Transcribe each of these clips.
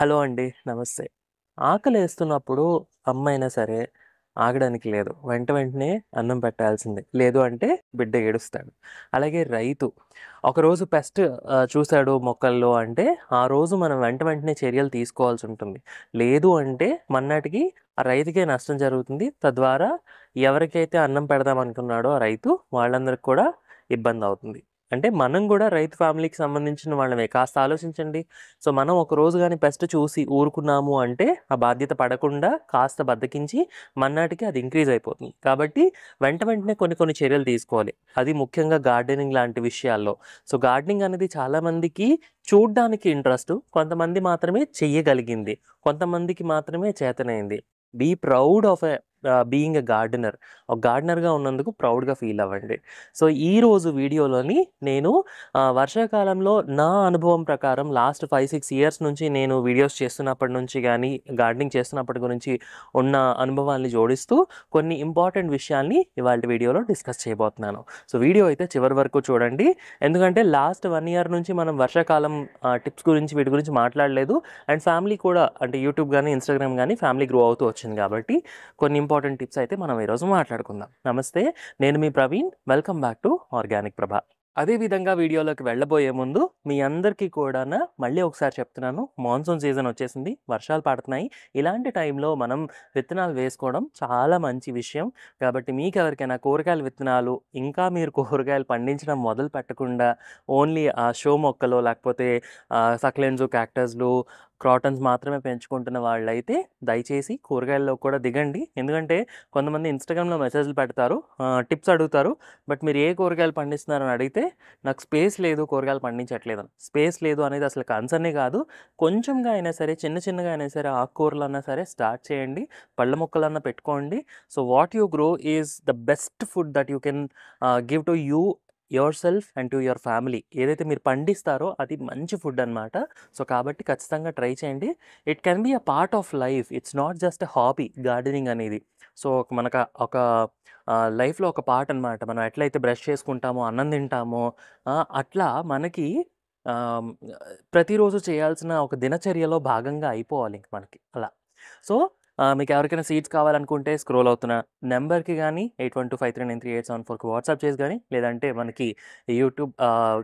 Hello అండి. నమస్తే. ఆకలేస్తున్నప్పుడు అమ్మైనా సరే ఆగడానికి లేదు. వెంటనే అన్నం పెట్టాల్సిందే. లేదు అంటే బిడ్డ ఏడుస్తాడు. అలాగే రైతు ఒకరోజు పెస్ట్ చూసాడు మొక్కల్లో అంటే, ఆ రోజు మనం వెంటనే చర్యలు తీసుకోవాల్సుంటుంది. లేదు అంటే మర్నాటికి ఆ రైతుకే నష్టం జరుగుతుంది. తద్వారా ఎవరికైతే అన్నం పెడదాం అనుకున్నాడో ఆ రైతు వాళ్ళందరికి కూడా ఇబ్బందవుతుంది. అంటే మనం గూడా రైతు ఫ్యామిలీకి సంబంధించిన వాళ్ళమే. కాస్త ఆలోచించండి. సో, మనం ఒక రోజు గాని పెస్ట్ చూసి ఊరుకున్నాము అంటే, ఆ బాధ్యత పడకుండా కాస్త బద్ధకించి మర్నాటికి అది ఇంక్రీజ్ అయిపోతుంది. కాబట్టి వెంటనే కొన్ని చర్యలు తీసుకోవాలి. అది ముఖ్యంగా గార్డెనింగ్ లాంటి విషయాల్లో. సో, గార్డెనింగ్ అనేది చాలామందికి చూడ్డానికి ఇంట్రెస్టు. కొంతమంది మాత్రమే చెయ్యగలిగింది. కొంతమందికి మాత్రమే చేతనైంది. Be proud of being a gardener. ఒక గార్డెనర్‌గా ఉన్నందుకు ప్రౌడ్‌గా ఫీల్ అవ్వండి. సో, ఈరోజు వీడియోలోని నేను వర్షాకాలంలో నా అనుభవం ప్రకారం లాస్ట్ 5, 6 ఇయర్స్ నుంచి నేను వీడియోస్ చేస్తున్నప్పటి నుంచి గానీ, గార్డెనింగ్ చేస్తున్నప్పటి గురించి ఉన్న అనుభవాల్ని జోడిస్తూ కొన్ని ఇంపార్టెంట్ విషయాల్ని ఇవాల్టి వీడియోలో డిస్కస్ చేయబోతున్నాను. సో, వీడియో అయితే చివరి వరకు చూడండి. ఎందుకంటే లాస్ట్ 1 ఇయర్ నుంచి మనం వర్షాకాలం టిప్స్ గురించి వీటి గురించి మాట్లాడలేదు. అండ్ ఫ్యామిలీ కూడా అంటే యూట్యూబ్ గానీ, ఇన్‌స్టాగ్రామ్ గానీ ఫ్యామిలీ గ్రో అవుతూ వచ్చింది కాబట్టి కొన్ని ఇంపార్టెంట్ టిప్స్ అయితే మనం ఈరోజు మాట్లాడుకుందాం. నమస్తే. నేను మీ Praveen. Welcome back to organic Prabha. అదే విధంగా వీడియోలోకి వెళ్ళబోయే ముందు మీ అందరికీ కూడాను మళ్ళీ ఒకసారి చెప్తున్నాను. మాన్సూన్ సీజన్ వచ్చేసింది. వర్షాలు పడుతున్నాయి. ఇలాంటి టైంలో మనం విత్తనాలు వేసుకోవడం చాలా మంచి విషయం. కాబట్టి మీకెవరికైనా కూరగాయల విత్తనాలు ఇంకా మీరు కూరగాయలు పండించడం మొదలు పెట్టకుండా ఓన్లీ ఆ షో మొక్కలో లేకపోతే సక్లెంట్స్, క్యాక్టస్‌లు, క్రాటన్స్ మాత్రమే పెంచుకుంటున్న వాళ్ళైతే దయచేసి కూరగాయల్లో కూడా దిగండి. ఎందుకంటే కొంతమంది ఇన్‌స్టాగ్రామ్‌లో మెసేజ్‌లు పెడతారు. టిప్స్ అడుగుతారు. బట్ మీరు ఏ కూరగాయలు పండిస్తున్నారని అడిగితే నాకు స్పేస్ లేదు కూరగాయలు పండించట్లేదని. స్పేస్ లేదు అనేది అసలు కన్సర్నే కాదు. కొంచెంగా అయినా సరే చిన్నగా అయినా సరే ఆకుకూరలన్నా సరే స్టార్ట్ చేయండి. పళ్ళ మొక్కలన్నా పెట్టుకోండి. So, what you grow is the best food that you can give to you your self and to your family. ఏదైతే మీరు పండిస్తారో అది మంచి ఫుడ్ అనమాట. సో, కాబట్టి ఖచ్చితంగా ట్రై చేయండి. It can be a part of life. It's not just a hobby gardening అనేది. సో, ఒక లైఫ్‌లో ఒక పార్ట్ అనమాట. మనం ఎట్లయితే బ్రష్ చేసుకుంటామో, అన్నం తింటామో అట్లా మనకి ఆహ్, ప్రతిరోజు చేయాల్సిన ఒక దినచర్యలో భాగంగా అయిపోవాలి ఇంక మనకి అలా. సో, మీకెవరికైనా సీడ్స్ కావాలనుకుంటే స్క్రోల్ అవుతున్న నంబర్‌కి గానీ 8125393874కి వాట్సాప్ చేసి గానీ, లేదంటే మనకి యూట్యూబ్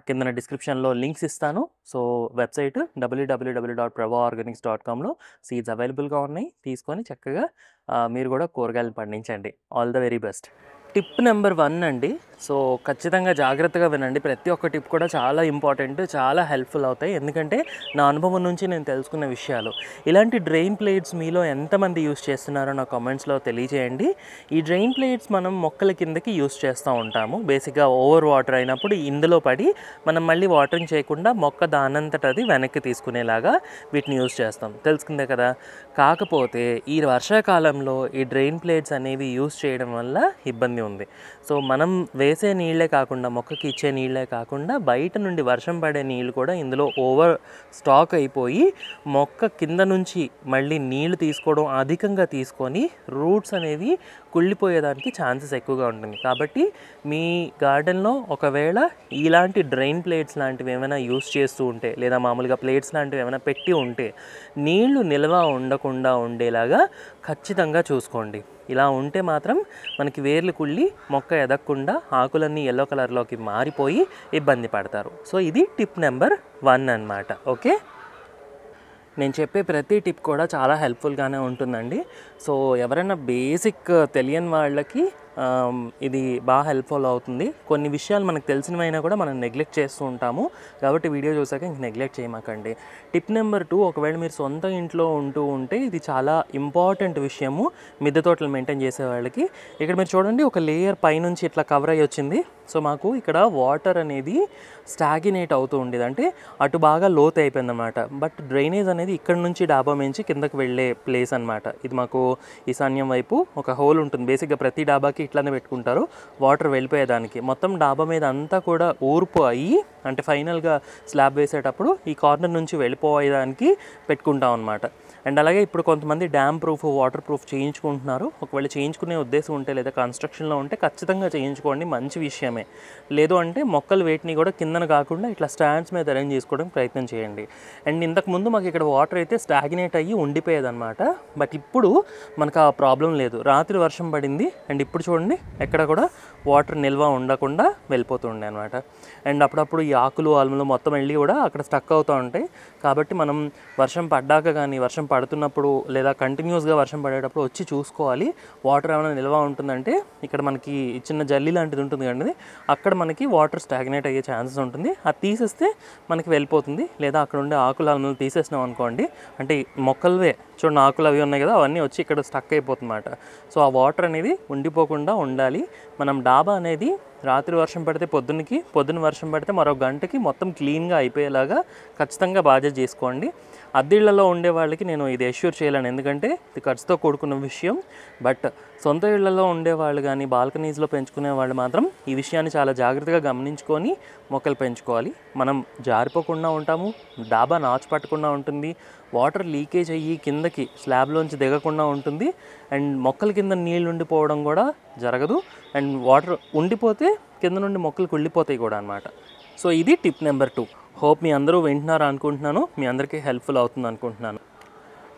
కిందన డిస్క్రిప్షన్‌లో లింక్స్ ఇస్తాను. సో, వెబ్‌సైట్ www.pravaorganics.comలో సీడ్స్ అవైలబుల్‌గా ఉన్నాయి. తీసుకొని చక్కగా మీరు గూడా కూరగాయలు పండించండి. All the very best. Tip number 1 అండి. సో, ఖచ్చితంగా జాగ్రత్తగా వినండి. ప్రతి ఒక్క టిప్ కూడా చాలా ఇంపార్టెంట్. చాలా హెల్ప్‌ఫుల్ అవుతాయి. ఎందుకంటే నా అనుభవం నుంచి నేను తెలుసుకున్న విషయాలు. ఇలాంటి డ్రెయిన్ ప్లేట్స్ మీలో ఎంతమంది యూజ్ చేస్తున్నారో నా కామెంట్స్‌లో తెలియజేయండి. ఈ డ్రెయిన్ ప్లేట్స్ మనం మొక్కల కిందకి యూజ్ చేస్తూ ఉంటాము. బేసిక్‌గా ఓవర్ వాటర్ అయినప్పుడు ఇందులో పడి మనం మళ్ళీ వాటరింగ్ చేయకుండా మొక్క దానంతట అది వెనక్కి తీసుకునేలాగా వీటిని యూజ్ చేస్తాం. తెలుసుకుందే కదా! కాకపోతే ఈ వర్షాకాలంలో ఈ డ్రెయిన్ ప్లేట్స్ అనేవి యూజ్ చేయడం వల్ల ఇబ్బంది ఉంది. సో, మనం వేసే నీళ్ళే కాకుండా మొక్కకి ఇచ్చే నీళ్ళే కాకుండా బయట నుండి వర్షం పడే నీళ్ళు కూడా ఇందులో ఓవర్ స్టాక్ అయిపోయి మొక్క కింద నుంచి మళ్ళీ నీళ్లు తీసుకోవడం అధికంగా తీసుకొని రూట్స్ అనేవి కుళ్ళిపోయేదానికి ఛాన్సెస్ ఎక్కువగా ఉంటుంది. కాబట్టి మీ గార్డెన్‌లో ఒకవేళ ఇలాంటి డ్రెయిన్ ప్లేట్స్ లాంటివి ఏమైనా యూజ్ చేస్తూ ఉంటే లేదా మామూలుగా ప్లేట్స్ లాంటివి ఏమైనా పెట్టి ఉంటే నీళ్లు నిల్వ ఉండకుండా ఉండేలాగా ఖచ్చితంగా చూసుకోండి. ఇలా ఉంటే మాత్రం మనకి వేర్లు కుళ్ళి మొక్క ఎదగకుండా ఆకులన్నీ యెల్లో కలర్‌లోకి మారిపోయి ఇబ్బంది పడతారు. సో, ఇది టిప్ నెంబర్ 1 అన్నమాట. ఓకే. నేను చెప్పే ప్రతి టిప్ కూడా చాలా హెల్ప్‌ఫుల్‌గానే ఉంటుందండి. సో, ఎవరైనా బేసిక్ తెలియని వాళ్ళకి ఇది హెల్ప్‌ఫుల్ అవుతుంది. కొన్ని విషయాలు మనకు తెలిసినవైనా కూడా మనం నెగ్లెక్ట్ చేస్తూ ఉంటాము. కాబట్టి వీడియో చూసాక ఇంక నెగ్లెక్ట్ చేయమాకండి. టిప్ నెంబర్ 2 ఒకవేళ మీరు సొంత ఇంట్లో ఉంటూ ఉంటే ఇది చాలా ఇంపార్టెంట్ విషయము మిద్దె తోటలు మెయింటైన్ చేసే వాళ్ళకి. ఇక్కడ మీరు చూడండి ఒక లేయర్ పైనుంచి ఇట్లా కవర్ అయ్యి వచ్చింది. సో, మాకు ఇక్కడ వాటర్ అనేది స్టాగ్నేట్ అవుతూ ఉండేది. అంటే అటు బాగా లోతు అయిపోయిందన్నమాట. బట్ డ్రైనేజ్ అనేది ఇక్కడ నుంచి డాబా నుంచి కిందకి వెళ్ళే ప్లేస్ అనమాట. ఇది మాకు ఈశాన్యం వైపు ఒక హోల్ ఉంటుంది. బేసిక్‌గా ప్రతి డాబాకి ఇట్లానే పెట్టుకుంటారు వాటర్ వెళ్ళిపోయేదానికి. మొత్తం డాబా మీద అంతా కూడా ఊర్పు అయ్యి అంటే ఫైనల్గా స్లాబ్ వేసేటప్పుడు ఈ కార్నర్ నుంచి వెళ్ళిపోయేదానికి పెట్టుకుంటాం అనమాట. అండ్ అలాగే ఇప్పుడు కొంతమంది డ్యామ్ ప్రూఫ్ వాటర్ ప్రూఫ్ చేయించుకుంటున్నారు. ఒకవేళ చేయించుకునే ఉద్దేశం ఉంటే లేదా కన్స్ట్రక్షన్లో ఉంటే ఖచ్చితంగా చేయించుకోండి, మంచి విషయమే. లేదు అంటే మొక్కలు వేటిని కూడా కిందన కాకుండా ఇట్లా స్టాండ్స్ మీద అరేంజ్ చేసుకోవడానికి ప్రయత్నం చేయండి. అండ్ ఇంతకుముందు మాకు ఇక్కడ వాటర్ అయితే స్టాగ్నేట్ అయ్యి ఉండిపోయేదన్నమాట. బట్ ఇప్పుడు మనకు ఆ ప్రాబ్లం లేదు. రాత్రి వర్షం పడింది అండ్ ఇప్పుడు చూడండి ఎక్కడ కూడా వాటర్ నిల్వ ఉండకుండా వెళ్ళిపోతుండే అనమాట. అండ్ అప్పుడప్పుడు ఈ ఆకులు ఆల్మలు మొత్తం వెళ్ళి కూడా అక్కడ స్టక్ అవుతూ ఉంటాయి. కాబట్టి మనం వర్షం పడ్డాక కానీ వర్షం పడుతున్నప్పుడు లేదా కంటిన్యూస్గా వర్షం పడేటప్పుడు వచ్చి చూసుకోవాలి. వాటర్ ఏమైనా నిల్వ ఉంటుందంటే ఇక్కడ మనకి చిన్న జల్లి లాంటిది ఉంటుంది కానీ అక్కడ మనకి వాటర్ స్టాగ్నేట్ అయ్యే ఛాన్సెస్ ఉంటుంది. అది తీసేస్తే మనకి వెళ్ళిపోతుంది. లేదా అక్కడ ఉండే ఆకులు ఆల్మలు తీసేసినాం అనుకోండి, అంటే మొక్కలవే చూడండి ఆకులు అవి ఉన్నాయి కదా, అవన్నీ వచ్చి ఇక్కడ స్టక్ అయిపోతుందన్నమాట. సో ఆ వాటర్ అనేది ఉండిపోకుండా ఉండాలి. మనం డాబా అనేది రాత్రి వర్షం పడితే పొద్దున్న వర్షం పడితే మరో గంటకి మొత్తం క్లీన్గా అయిపోయేలాగా ఖచ్చితంగా బాధ్యత చేసుకోండి. అద్దెళ్లలో ఉండే వాళ్ళకి నేను ఇది ఎష్యూర్ చేయలేను, ఎందుకంటే ఇది ఖర్చుతో కూడుకున్న విషయం. బట్ సొంత ఇళ్లలో ఉండేవాళ్ళు కానీ బాల్కనీస్లో పెంచుకునే వాళ్ళు మాత్రం ఈ విషయాన్ని చాలా జాగ్రత్తగా గమనించుకొని మొక్కలు పెంచుకోవాలి. మనం జారిపోకుండా ఉంటాము, డాబా నాచు పట్టకుండా ఉంటుంది, వాటర్ లీకేజ్ అయ్యి కిందకి స్లాబ్లోంచి దిగకుండా ఉంటుంది. అండ్ మొక్కల కింద నీళ్ళు ఉండిపోవడం కూడా జరగదు. అండ్ వాటర్ ఉండిపోతే కింద నుండి మొక్కలు కుళ్ళిపోతాయి కూడా అనమాట. సో ఇది టిప్ నెంబర్ 2. హోప్ మీ అందరూ వింటున్నారు అనుకుంటున్నాను, మీ అందరికీ హెల్ప్ఫుల్ అవుతుంది అనుకుంటున్నాను.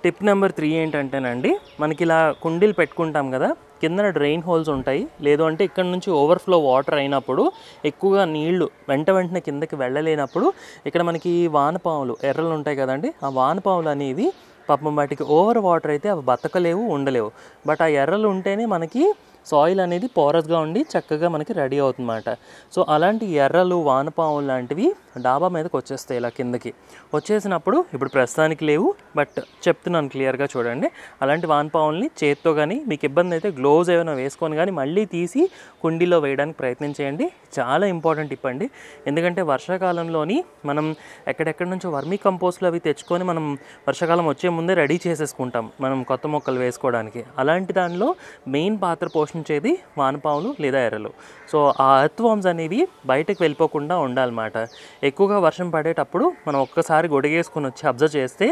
టిప్ నెంబర్ 3 ఏంటంటేనండి, మనకి ఇలా కుండీలు పెట్టుకుంటాం కదా, కిందన డ్రైన్ హోల్స్ ఉంటాయి. లేదు అంటే ఇక్కడ నుంచి ఓవర్ఫ్లో వాటర్ అయినప్పుడు ఎక్కువగా నీళ్లు వెంటనే కిందకి వెళ్ళలేనప్పుడు ఇక్కడ మనకి వానపాములు ఎర్రలు ఉంటాయి కదండి, ఆ వానపాములు అనేవి పాపం వాటికి ఓవర్ వాటర్ అయితే అవి బతకలేవు, ఉండలేవు. బట్ ఆ ఎర్రలు ఉంటేనే మనకి సాయిల్ అనేది పోరస్గా ఉండి చక్కగా మనకి రెడీ అవుతుందన్నమాట. సో అలాంటి ఎర్రలు వానపాములు లాంటివి డాబా మీదకి వచ్చేస్తాయి. ఇలా కిందకి వచ్చేసినప్పుడు ఇప్పుడు ప్రస్తుతానికి లేవు, బట్ చెప్తున్నాను క్లియర్గా చూడండి. అలాంటి వానపాముల్ని చేత్తో కానీ మీకు ఇబ్బంది అయితే గ్లోవ్స్ ఏమైనా వేసుకొని కానీ మళ్ళీ తీసి కుండీలో వేయడానికి ప్రయత్నం చేయండి. చాలా ఇంపార్టెంట్ టిప్ అండి. ఎందుకంటే వర్షాకాలంలోని మనం ఎక్కడెక్కడి నుంచో వర్మీ కంపోస్ట్లు అవి తెచ్చుకొని మనం వర్షాకాలం వచ్చే ముందే రెడీ చేసేసుకుంటాం మనం కొత్త మొక్కలు వేసుకోవడానికి. అలాంటి దానిలో మెయిన్ పాత్ర పోషించేది వానపాములు లేదా ఎర్రలు. సో ఆ ఎర్త్ వార్మ్స్ అనేవి బయటకు వెళ్ళిపోకుండా ఉండాలన్నమాట. ఎక్కువగా వర్షం పడేటప్పుడు మనం ఒక్కసారి గొడిగేసుకొని వచ్చి అబ్జర్వ్ చేస్తే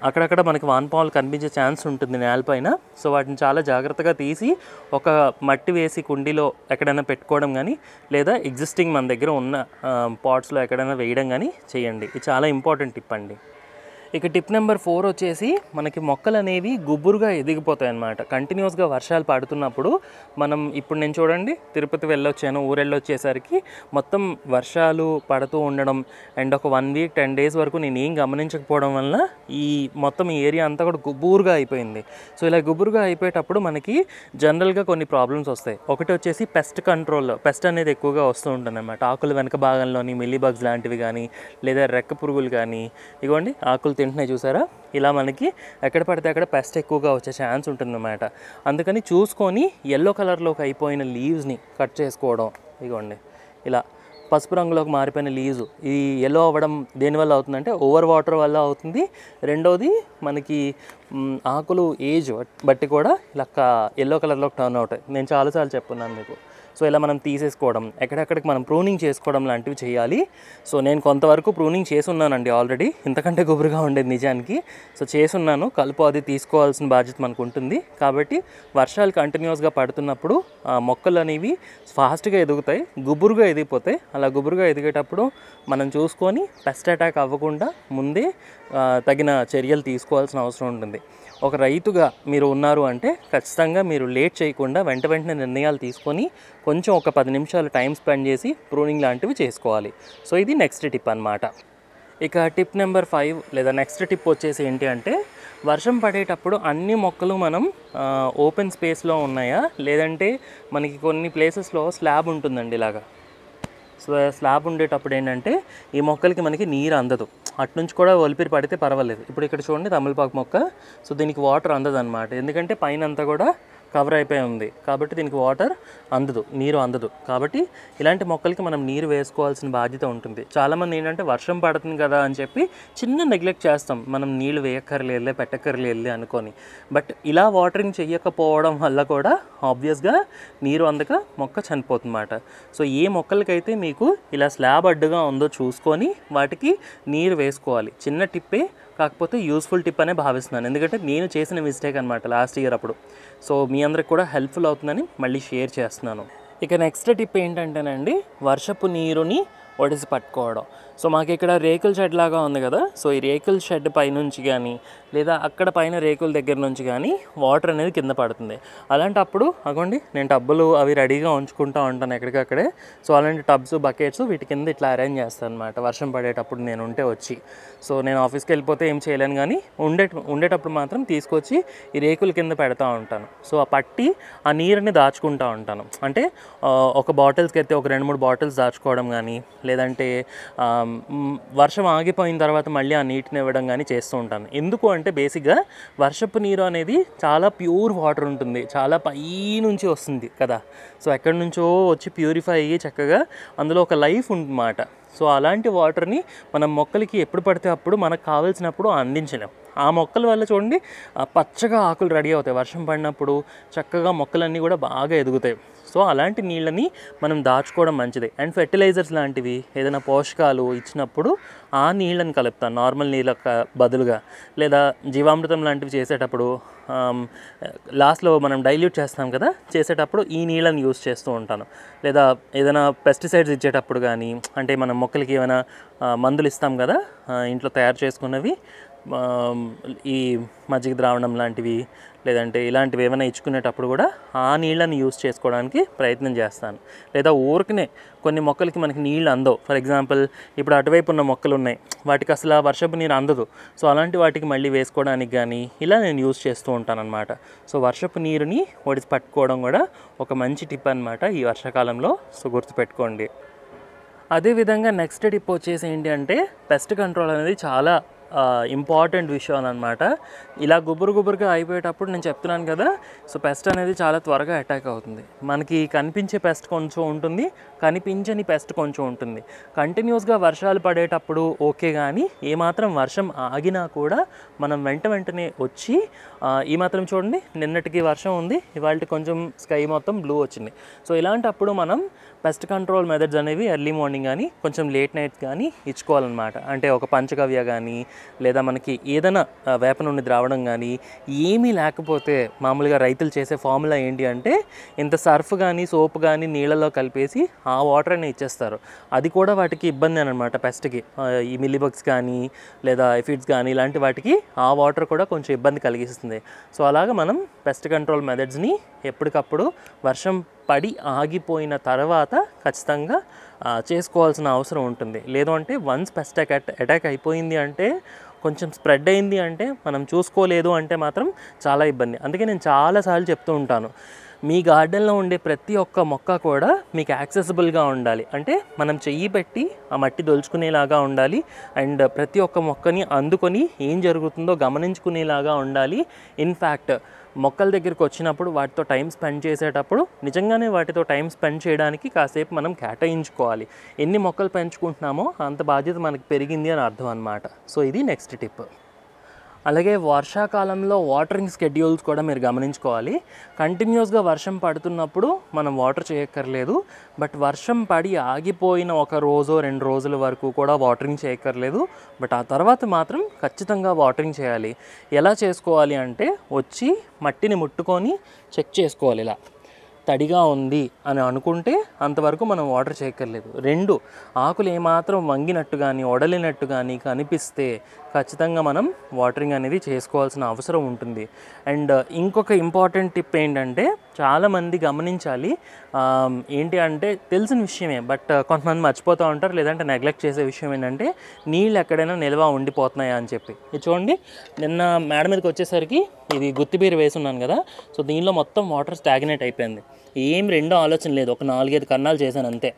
అక్కడక్కడ మనకి వానపాములు కనిపించే ఛాన్స్ ఉంటుంది నేలపైన. సో వాటిని చాలా జాగ్రత్తగా తీసి ఒక మట్టి వేసి కుండీలో ఎక్కడైనా పెట్టుకోవడం కానీ లేదా ఎగ్జిస్టింగ్ మన దగ్గర ఉన్న పాట్స్లో ఎక్కడైనా వేయడం కానీ చేయండి. ఇది చాలా ఇంపార్టెంట్ టిప్ అండి. ఇక టిప్ నెంబర్ 4 వచ్చేసి మనకి మొక్కలు అనేవి గుబురుగా ఎదిగిపోతాయి అన్నమాట. కంటిన్యూస్గా వర్షాలు పడుతున్నప్పుడు మనం ఇప్పుడు నేను చూడండి తిరుపతి వెళ్ళొచ్చాను, ఊరెళ్ళొచ్చేసరికి మొత్తం వర్షాలు పడుతూ ఉండడం అండ్ ఒక 1 వీక్ 10 డేస్ వరకు నేను ఏం గమనించకపోవడం వల్ల ఈ మొత్తం ఈ ఏరియా అంతా కూడా గుబురుగా అయిపోయింది. సో ఇలా గుబురుగా అయిపోయేటప్పుడు మనకి జనరల్గా కొన్ని ప్రాబ్లమ్స్ వస్తాయి. ఒకటి వచ్చేసి పెస్ట్ అనేది ఎక్కువగా వస్తూ ఉంటుంది అన్నమాట. ఆకుల వెనక భాగంలోని మిల్లీ బగ్స్ లాంటివి కానీ లేదా రెక్క పురుగులు కానీ, ఇగోండి ఆకులు తింటున్నాయి చూసారా, ఇలా మనకి ఎక్కడ పడితే అక్కడ పెస్ట్ ఎక్కువగా వచ్చే ఛాన్స్ ఉంటుందన్నమాట. అందుకని చూసుకొని ఎల్లో కలర్లోకి అయిపోయిన లీవ్స్ని కట్ చేసుకోవడం. ఇగోండి ఇలా పసుపు రంగులోకి మారిపోయిన లీవ్స్ ఈ ఎల్లో అవ్వడం దేనివల్ల అవుతుందంటే ఓవర్ వాటర్ వల్ల అవుతుంది. రెండోది మనకి ఆకులు ఏజ్ బట్టి కూడా ఇలా ఎల్లో కలర్లోకి టర్న్ అవుతాయి. నేను చాలాసార్లు చెప్పున్నాను మీకు. సో ఇలా మనం తీసేసుకోవడం, ఎక్కడెక్కడికి మనం ప్రూనింగ్ చేసుకోవడం లాంటివి చేయాలి. సో నేను కొంతవరకు ప్రూనింగ్ చేసున్నానండి ఆల్రెడీ, ఇంతకంటే గుబురుగా ఉండేది నిజానికి. సో చేసున్నాను, కలుపు అది తీసుకోవాల్సిన బాధ్యత మనకు ఉంటుంది. కాబట్టి వర్షాలు కంటిన్యూస్గా పడుతున్నప్పుడు మొక్కలు అనేవి ఫాస్ట్గా ఎదుగుతాయి, గుబురుగా ఎదిగిపోతాయి. అలా గుబురుగా ఎదిగేటప్పుడు మనం చూసుకొని పెస్ట్ అటాక్ అవ్వకుండా ముందే తగిన చర్యలు తీసుకోవాల్సిన అవసరం ఉంటుంది. ఒక రైతుగా మీరు ఉన్నారు అంటే ఖచ్చితంగా మీరు లేట్ చేయకుండా వెంటనే నిర్ణయాలు తీసుకొని కొంచెం ఒక 10 నిమిషాలు టైం స్పెండ్ చేసి ప్రూనింగ్ లాంటివి చేసుకోవాలి. సో ఇది నెక్స్ట్ టిప్ అన్నమాట. ఇక టిప్ నెంబర్ 5 లేదా నెక్స్ట్ టిప్ వచ్చేసి ఏంటి అంటే, వర్షం పడేటప్పుడు అన్ని మొక్కలు మనం ఓపెన్ స్పేస్లో ఉన్నాయా లేదంటే మనకి కొన్ని ప్లేసెస్లో స్లాబ్ ఉంటుందండి ఇలాగా. సో స్లాబ్ ఉండేటప్పుడు ఏంటంటే ఈ మొక్కలకి మనకి నీరు అందదు, అట్నుంచి కూడా ఒలిపిరి పడితే పర్వాలేదు. ఇప్పుడు ఇక్కడ చూడండి తమలపాకు మొక్క, సో దీనికి వాటర్ అందదు అనమాట. ఎందుకంటే పైన అంతా కూడా కవర్ అయిపోయి ఉంది కాబట్టి దీనికి వాటర్ అందదు, నీరు అందదు. కాబట్టి ఇలాంటి మొక్కలకి మనం నీరు వేసుకోవాల్సిన బాధ్యత ఉంటుంది. చాలామంది ఏంటంటే వర్షం పడుతుంది కదా అని చెప్పి చిన్న నెగ్లెక్ట్ చేస్తాం, మనం నీళ్ళు వేయక్కర్లేదులే పెట్టక్కర్లేదులే అనుకొని. బట్ ఇలా వాటరింగ్ చెయ్యకపోవడం వల్ల కూడా ఆబ్వియస్గా నీరు అందక మొక్క చనిపోతుందన్నమాట. సో ఏ మొక్కలకైతే మీకు ఇలా స్లాబ్ అడ్డుగా ఉందో చూసుకొని వాటికి నీరు వేసుకోవాలి. చిన్న టిప్పే, కాకపోతే యూస్ఫుల్ టిప్ అనే భావిస్తున్నాను, ఎందుకంటే నేను చేసిన మిస్టేక్ అనమాట లాస్ట్ ఇయర్ అప్పుడు. సో మీ అందరికి కూడా హెల్ప్ఫుల్ అవుతుందని మళ్ళీ షేర్ చేస్తున్నాను. ఇక నెక్స్ట్ టిప్ ఏంటంటేనండి, వర్షపు నీరుని ఒడిసి పట్టుకోవడం. సో మాకు ఇక్కడ రేకుల షెడ్ లాగా ఉంది కదా, సో ఈ రేకుల షెడ్ పైనుంచి కానీ లేదా అక్కడ పైన రేకుల దగ్గర నుంచి కానీ వాటర్ అనేది కింద పడుతుంది. అలాంటప్పుడు అగోండి నేను టబ్బులు అవి రెడీగా ఉంచుకుంటూ ఉంటాను ఎక్కడికక్కడే. సో అలాంటి టబ్స్, బకెట్స్ వీటి కింద ఇట్లా అరేంజ్ చేస్తాను అనమాట వర్షం పడేటప్పుడు నేను ఉంటే వచ్చి. సో నేను ఆఫీస్కి వెళ్ళిపోతే ఏం చేయలేను, కానీ ఉండేటప్పుడు మాత్రం తీసుకొచ్చి ఈ రేకుల కింద పెడతా ఉంటాను. సో ఆ పట్టి ఆ నీరుని దాచుకుంటూ ఉంటాను. అంటే ఒక బాటిల్స్కి అయితే ఒక 2-3 బాటిల్స్ దాచుకోవడం కానీ, లేదంటే వర్షం ఆగిపోయిన తర్వాత మళ్ళీ ఆ నీటిని ఇవ్వడం కానీ చేస్తూ ఉంటాను. ఎందుకు అంటే బేసిక్గా వర్షపు నీరు అనేది చాలా ప్యూర్ వాటర్ ఉంటుంది, చాలా పై నుంచి వస్తుంది కదా. సో ఎక్కడి నుంచో వచ్చి ప్యూరిఫై అయ్యి చక్కగా అందులో ఒక లైఫ్ ఉందన్నమాట. సో అలాంటి వాటర్ని మనం మొక్కలకి ఎప్పుడు పడితే అప్పుడు మనకు కావాల్సినప్పుడు అందించలేం. ఆ మొక్కల వల్ల చూడండి పచ్చగా ఆకులు రెడీ అవుతాయి, వర్షం పడినప్పుడు చక్కగా మొక్కలన్నీ కూడా బాగా ఎదుగుతాయి. సో అలాంటి నీళ్ళని మనం దాచుకోవడం మంచిది. అండ్ ఫెర్టిలైజర్స్ లాంటివి ఏదైనా పోషకాలు ఇచ్చినప్పుడు ఆ నీళ్ళని కలుపుతాను నార్మల్ నీళ్ళకి బదులుగా. లేదా జీవామృతం లాంటివి చేసేటప్పుడు లాస్ట్లో మనం డైల్యూట్ చేస్తాం కదా, చేసేటప్పుడు ఈ నీళ్ళని యూస్ చేస్తూ ఉంటాను. లేదా ఏదైనా పెస్టిసైడ్స్ ఇచ్చేటప్పుడు కానీ, అంటే మనం మొక్కలకి ఏమైనా మందులు ఇస్తాం కదా ఇంట్లో తయారు చేసుకున్నవి, ఈ మజ్జిగ ద్రావణం లాంటివి లేదంటే ఇలాంటివి ఏమైనా ఇచ్చుకునేటప్పుడు కూడా ఆ నీళ్ళని యూస్ చేసుకోవడానికి ప్రయత్నం చేస్తాను. లేదా ఊరికనే కొన్ని మొక్కలకి మనకి నీళ్ళు అందవు, ఫర్ ఎగ్జాంపుల్ ఇప్పుడు అటువైపు ఉన్న మొక్కలు ఉన్నాయి, వాటికి అసలు వర్షపు నీరు అందదు. సో అలాంటి వాటికి మళ్ళీ వేసుకోవడానికి కానీ ఇలా నేను యూస్ చేస్తూ ఉంటాను అనమాట. సో వర్షపు నీరుని ఒడిసి పట్టుకోవడం కూడా ఒక మంచి టిప్ అనమాట ఈ వర్షాకాలంలో. సో గుర్తుపెట్టుకోండి. అదేవిధంగా నెక్స్ట్ టిప్ వచ్చేసి ఏంటి అంటే, పెస్ట్ కంట్రోల్ అనేది చాలా ఇంపార్టెంట్ విషయం అనమాట. ఇలా గుబురుగా అయిపోయేటప్పుడు నేను చెప్తున్నాను కదా, సో పెస్ట్ అనేది చాలా త్వరగా అటాక్ అవుతుంది. మనకి కనిపించే పెస్ట్ కొంచెం ఉంటుంది, కనిపించని పెస్ట్ కొంచెం ఉంటుంది. కంటిన్యూస్గా వర్షాలు పడేటప్పుడు ఓకే, కానీ ఏమాత్రం వర్షం ఆగినా కూడా మనం వెంటనే వచ్చి ఈ మాత్రం చూడండి, నిన్నటికి వర్షం ఉంది, ఇవాళ కొంచెం స్కై మొత్తం బ్లూ వచ్చింది. సో ఇలాంటప్పుడు మనం పెస్ట్ కంట్రోల్ మెథడ్స్ అనేవి ఎర్లీ మార్నింగ్ కానీ కొంచెం లేట్ నైట్ కానీ ఇచ్చుకోవాలన్నమాట. అంటే ఒక పంచగవ్య కానీ లేదా మనకి ఏదైనా వేప నుండి ద్రావడం కానీ ఏమీ లేకపోతే మామూలుగా రైతులు చేసే ఫార్ములా ఏంటి అంటే, ఇంత సర్ఫ్ కానీ సోప్ కానీ నీళ్ళలో కలిపేసి ఆ వాటర్ని ఇచ్చేస్తారు. అది కూడా వాటికి ఇబ్బంది అనమాట పెస్ట్కి. ఈ మిల్లీబగ్స్ కానీ లేదా ఎఫిడ్స్ కానీ ఇలాంటి వాటికి ఆ వాటర్ కూడా కొంచెం ఇబ్బంది కలిగిస్తుంది. సో అలాగా మనం పెస్ట్ కంట్రోల్ మెథడ్స్ని ఎప్పటికప్పుడు వర్షం పడి ఆగిపోయిన తర్వాత ఖచ్చితంగా చేసుకోవాల్సిన అవసరం ఉంటుంది. లేదు అంటే వన్స్ పెస్ట్ అటాక్ అయిపోయింది అంటే, కొంచెం స్ప్రెడ్ అయింది అంటే, మనం చూసుకోలేదు అంటే మాత్రం చాలా ఇబ్బంది. అందుకే నేను చాలాసార్లు చెప్తూ ఉంటాను, మీ గార్డెన్లో ఉండే ప్రతి ఒక్క మొక్క కూడా మీకు యాక్సెసిబుల్గా ఉండాలి. అంటే మనం చెయ్యి పెట్టి ఆ మట్టి దొలుచుకునేలాగా ఉండాలి. అండ్ ప్రతి ఒక్క మొక్కని అందుకొని ఏం జరుగుతుందో గమనించుకునేలాగా ఉండాలి. ఇన్ఫ్యాక్ట్ మొక్కల దగ్గరికి వచ్చినప్పుడు వాటితో టైం స్పెండ్ చేసేటప్పుడు నిజంగానే వాటితో టైం స్పెండ్ చేయడానికి కాసేపు మనం కేటాయించుకోవాలి. ఎన్ని మొక్కలు పెంచుకుంటున్నామో అంత బాధ్యత మనకి పెరిగింది అని అర్థం అన్నమాట. సో ఇది నెక్స్ట్ టిప్. అలాగే వర్షాకాలంలో వాటరింగ్ స్కెడ్యూల్స్ కూడా మీరు గమనించుకోవాలి. కంటిన్యూస్గా వర్షం పడుతున్నప్పుడు మనం వాటర్ చేయక్కర్లేదు. బట్ వర్షం పడి ఆగిపోయిన ఒక రోజో 2 రోజుల వరకు కూడా వాటరింగ్ చేయక్కర్లేదు. బట్ ఆ తర్వాత మాత్రం ఖచ్చితంగా వాటరింగ్ చేయాలి. ఎలా చేసుకోవాలి అంటే, వచ్చి మట్టిని ముట్టుకొని చెక్ చేసుకోవాలి. ఇలా తడిగా ఉంది అని అనుకుంటే అంతవరకు మనం వాటర్ చేయక్కర్లేదు. 2 ఆకులు ఏమాత్రం వంగినట్టు కానీ ఒడలినట్టు కానీ కనిపిస్తే ఖచ్చితంగా మనం వాటరింగ్ అనేది చేసుకోవాల్సిన అవసరం ఉంటుంది. అండ్ ఇంకొక ఇంపార్టెంట్ టిప్ ఏంటంటే, చాలామంది గమనించాలి, ఏంటి అంటే తెలిసిన విషయమే బట్ కొంతమంది మర్చిపోతూ ఉంటారు, లేదంటే నెగ్లెక్ట్ చేసే విషయం ఏంటంటే, నీళ్ళు ఎక్కడైనా నిల్వ ఉండిపోతున్నాయా అని చెప్పి. ఇది చూడండి, నిన్న మేడ మీదకి వచ్చేసరికి ఇది గుత్తిబీర వేసున్నాను కదా, సో దీనిలో మొత్తం వాటర్ స్టాగ్నేట్ అయిపోయింది. ఏం రెండో ఆలోచన లేదు, ఒక 4-5 కన్నాలు చేశాను అంతే.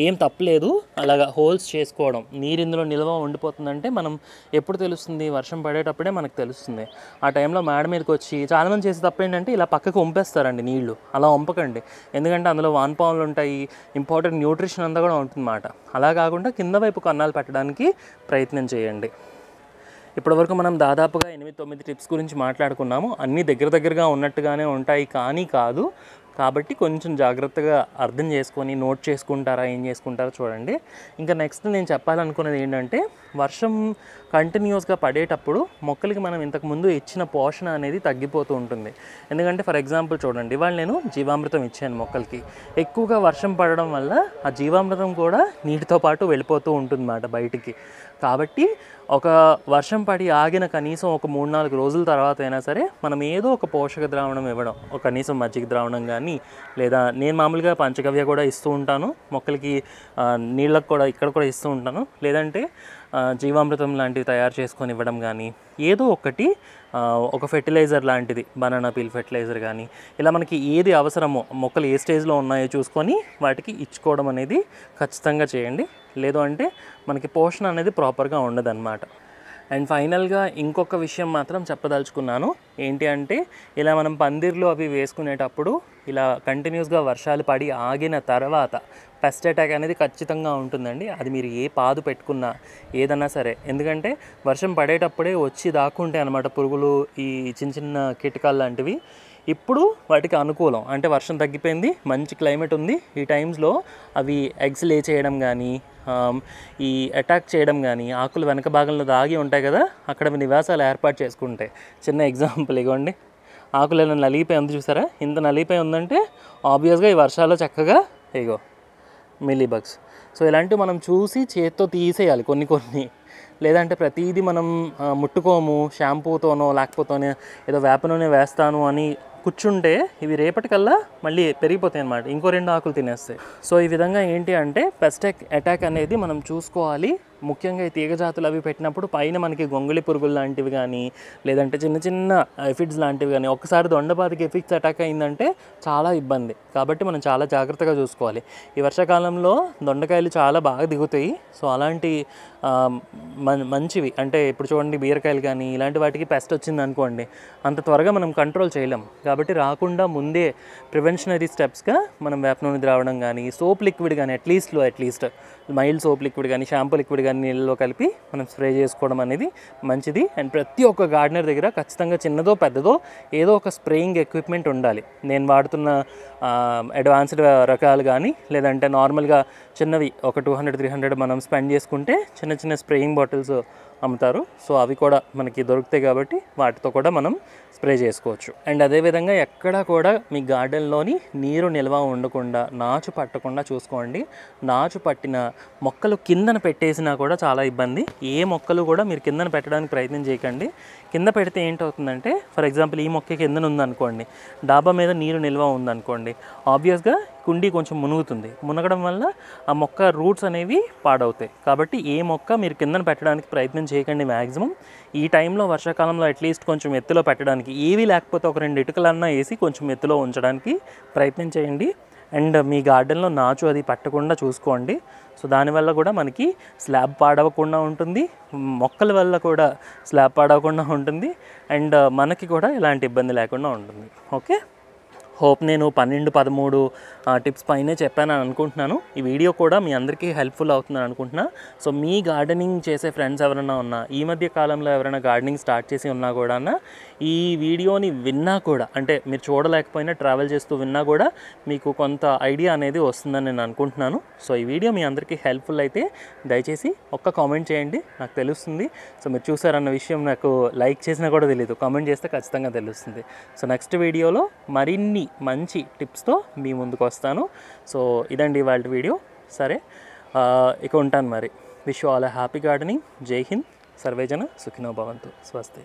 ఏం తప్పలేదు అలాగా హోల్స్ చేసుకోవడం. నీరు ఇందులో నిల్వ ఉండిపోతుందంటే మనం ఎప్పుడు తెలుస్తుంది, వర్షం పడేటప్పుడే మనకు తెలుస్తుంది. ఆ టైంలో మేడ మీదకి వచ్చి చాలామంది చేసే తప్పు ఏంటంటే ఇలా పక్కకు వంపేస్తారండి నీళ్లు. అలా వంపకండి, ఎందుకంటే అందులో వానపాములు ఉంటాయి, ఇంపార్టెంట్ న్యూట్రిషన్ అంతా కూడా ఉంటుందన్నమాట. అలా కాకుండా కింద వైపు కన్నాలు పెట్టడానికి ప్రయత్నం చేయండి. ఇప్పటివరకు మనం దాదాపుగా 8-9 టిప్స్ గురించి మాట్లాడుకున్నాము. అన్నీ దగ్గరగా ఉన్నట్టుగానే ఉంటాయి కానీ కాదు. కాబట్టి కొంచెం జాగ్రత్తగా అర్థం చేసుకొని నోట్ చేసుకుంటారా, ఏం చేసుకుంటారో చూడండి. ఇంకా నెక్స్ట్ నేను చెప్పాలనుకున్నది ఏంటంటే, వర్షం కంటిన్యూస్గా పడేటప్పుడు మొక్కలకి మనం ఇంతకుముందు ఇచ్చిన పోషణ అనేది తగ్గిపోతూ ఉంటుంది. ఎందుకంటే ఫర్ ఎగ్జాంపుల్ చూడండి, ఇవాళ నేను జీవామృతం ఇచ్చాను మొక్కలకి. ఎక్కువగా వర్షం పడడం వల్ల ఆ జీవామృతం కూడా నీటితో పాటు వెళ్ళిపోతూ ఉంటుందన్నమాట బయటికి. కాబట్టి ఒక వర్షం పడి ఆగిన కనీసం ఒక 3-4 రోజుల తర్వాత అయినా సరే మనం ఏదో ఒక పోషక ద్రావణం ఇవ్వడం, ఒక కనీసం మజ్జిగ ద్రావణం కానీ, లేదా నేను మామూలుగా పంచగవ్య కూడా ఇస్తూ ఉంటాను మొక్కలకి, నీళ్ళకు కూడా ఇక్కడ కూడా ఇస్తూ ఉంటాను. లేదంటే జీవామృతం లాంటివి తయారు చేసుకొని ఇవ్వడం కానీ, ఏదో ఒకటి ఒక ఫెర్టిలైజర్ లాంటిది, బనానా పీల్ ఫెర్టిలైజర్ కానీ, ఇలా మనకి ఏది అవసరమో మొక్కలు ఏ స్టేజ్లో ఉన్నాయో చూసుకొని వాటికి ఇచ్చుకోవడం అనేది ఖచ్చితంగా చేయండి. లేదు అంటే మనకి పోషణ అనేది ప్రాపర్గా ఉండదన్నమాట. అండ్ ఫైనల్గా ఇంకొక విషయం మాత్రం చెప్పదలుచుకున్నాను. ఏంటి అంటే, ఇలా మనం పందిర్లు అవి వేసుకునేటప్పుడు ఇలా కంటిన్యూస్గా వర్షాలు పడి ఆగిన తర్వాత పెస్ట్ అటాక్ అనేది ఖచ్చితంగా ఉంటుందండి. అది మీరు ఏ పాదు పెట్టుకున్నా ఏదన్నా సరే. ఎందుకంటే వర్షం పడేటప్పుడే వచ్చి దాక్కుంటాయి అన్నమాట పురుగులు, ఈ చిన్న కీటకాలు లాంటివి. ఇప్పుడు వాటికి అనుకూలం అంటే వర్షం తగ్గిపోయింది, మంచి క్లైమేట్ ఉంది, ఈ టైమ్స్లో అవి ఎగ్స్ లే చేయడం కానీ, ఈ అటాక్ చేయడం కానీ, ఆకులు వెనక భాగంలో దాగి ఉంటాయి కదా, అక్కడ నివాసాలు ఏర్పాటు చేసుకుంటాయి. చిన్న ఎగ్జాంపుల్ ఇగోండి, ఆకులు ఏమైనా నలిగిపోయి ఉంది చూసారా, ఇంత నలిగిపోయి ఉందంటే ఆబ్వియస్గా ఈ వర్షాల్లో చక్కగా ఇగో మిలీబగ్స్. సో ఇలాంటివి మనం చూసి చేత్తో తీసేయాలి కొన్ని. లేదంటే ప్రతిదీ మనం ముట్టుకోము, షాంపూతోనో లేకపోతేనే ఏదో వేప నూనె వేస్తాను అని కూర్చుంటే ఇవి రేపటికల్లా మళ్ళీ పెరిగిపోతాయి అన్నమాట, ఇంకో 2 ఆకులు తినేస్తాయి. సో ఈ విధంగా ఏంటి అంటే పెస్ట్ అటాక్ అనేది మనం చూసుకోవాలి. ముఖ్యంగా ఈ తీగ జాతులు అవి పెట్టినప్పుడు పైన మనకి గొంగళి పురుగులు లాంటివి కానీ, లేదంటే చిన్న ఎఫిడ్స్ లాంటివి కానీ, ఒక్కసారి దొండపాతికి ఎఫిడ్స్ అటాక్ అయిందంటే చాలా ఇబ్బంది. కాబట్టి మనం చాలా జాగ్రత్తగా చూసుకోవాలి. ఈ వర్షాకాలంలో దొండకాయలు చాలా బాగా దిగుతాయి. సో అలాంటి మంచివి అంటే ఇప్పుడు చూడండి, బీరకాయలు కానీ ఇలాంటి వాటికి పెస్ట్ వచ్చింది అనుకోండి, అంత త్వరగా మనం కంట్రోల్ చేయలేం. కాబట్టి రాకుండా ముందే ప్రివెన్షనరీ స్టెప్స్గా మనం వేప నూనె ద్రావణం కానీ, సోప్ లిక్విడ్ కానీ, అట్లీస్ట్ మైల్డ్ సోప్ లిక్విడ్ కానీ, షాంపూ లిక్విడ్ కానీ నీళ్ళలో కలిపి మనం స్ప్రే చేసుకోవడం అనేది మంచిది. అండ్ ప్రతి ఒక్క గార్డెనర్ దగ్గర ఖచ్చితంగా చిన్నదో పెద్దదో ఏదో ఒక స్ప్రేయింగ్ ఎక్విప్మెంట్ ఉండాలి. నేను వాడుతున్న అడ్వాన్స్డ్ రకాలు కానీ, లేదంటే నార్మల్గా చిన్నవి ఒక 200-300 మనం స్పెండ్ చేసుకుంటే చిన్న స్ప్రేయింగ్ బాటిల్స్ అమ్ముతారు. సో అవి కూడా మనకి దొరుకుతాయి కాబట్టి వాటితో కూడా మనం స్ప్రే చేసుకోవచ్చు. అండ్ అదేవిధంగా ఎక్కడా కూడా మీ గార్డెన్లోని నీరు నిల్వ ఉండకుండా, నాచు పట్టకుండా చూసుకోండి. నాచు పట్టిన మొక్కలు కిందన పెట్టేసినా కూడా చాలా ఇబ్బంది. ఏ మొక్కలు కూడా మీరు కిందన పెట్టడానికి ప్రయత్నం చేయకండి. కింద పెడితే ఏంటవుతుందంటే, ఫర్ ఎగ్జాంపుల్ ఈ మొక్క కిందన ఉందనుకోండి, డాబా మీద నీరు నిల్వ ఉందనుకోండి, ఆబ్వియస్గా కుండీ కొంచెం మునుగుతుంది. మునగడం వల్ల ఆ మొక్క రూట్స్ అనేవి పాడవుతాయి. కాబట్టి ఏ మొక్క మీరు కిందన పెట్టడానికి ప్రయత్నం చేయకండి మ్యాక్సిమం. ఈ టైంలో వర్షాకాలంలో అట్లీస్ట్ కొంచెం ఎత్తులో పెట్టడానికి, ఏవీ లేకపోతే ఒక 2 ఇటుకలన్నా వేసి కొంచెం ఎత్తులో ఉంచడానికి ప్రయత్నం చేయండి. అండ్ మీ గార్డెన్లో నాచు అది పట్టకుండా చూసుకోండి. సో దానివల్ల కూడా మనకి స్లాబ్ పాడవకుండా ఉంటుంది, మొక్కల వల్ల కూడా స్లాబ్ పాడవకుండా ఉంటుంది, అండ్ మనకి కూడా ఎలాంటి ఇబ్బంది లేకుండా ఉంటుంది. ఓకే, హోప్ నేను 12-13 టిప్స్ పైనే చెప్పాను అనుకుంటున్నాను. ఈ వీడియో కూడా మీ అందరికీ హెల్ప్ఫుల్ అవుతుందని అనుకుంటున్నా. సో మీ గార్డెనింగ్ చేసే ఫ్రెండ్స్ ఎవరైనా ఉన్నా, ఈ మధ్య కాలంలో ఎవరైనా గార్డెనింగ్ స్టార్ట్ చేసి ఉన్నా కూడా ఈ వీడియోని విన్నా కూడా, అంటే మీరు చూడలేకపోయినా ట్రావెల్ చేస్తూ విన్నా కూడా మీకు కొంత ఐడియా అనేది వస్తుందని నేను అనుకుంటున్నాను. సో ఈ వీడియో మీ అందరికీ హెల్ప్ఫుల్ అయితే దయచేసి ఒక్క కామెంట్ చేయండి, నాకు తెలుస్తుంది. సో మీరు చూసారన్న విషయం నాకు లైక్ చేసినా కూడా తెలియదు, కామెంట్ చేస్తే ఖచ్చితంగా తెలుస్తుంది. సో నెక్స్ట్ వీడియోలో మరిన్ని మంచి టిప్స్తో మీ ముందుకు వస్తాను. సో ఇదండి ఇవాళ వీడియో. సరే, ఇక ఉంటాను మరి. Wish you all happy gardening. జై హింద్. సర్వేజన సుఖినో భవంతు. స్వస్తి.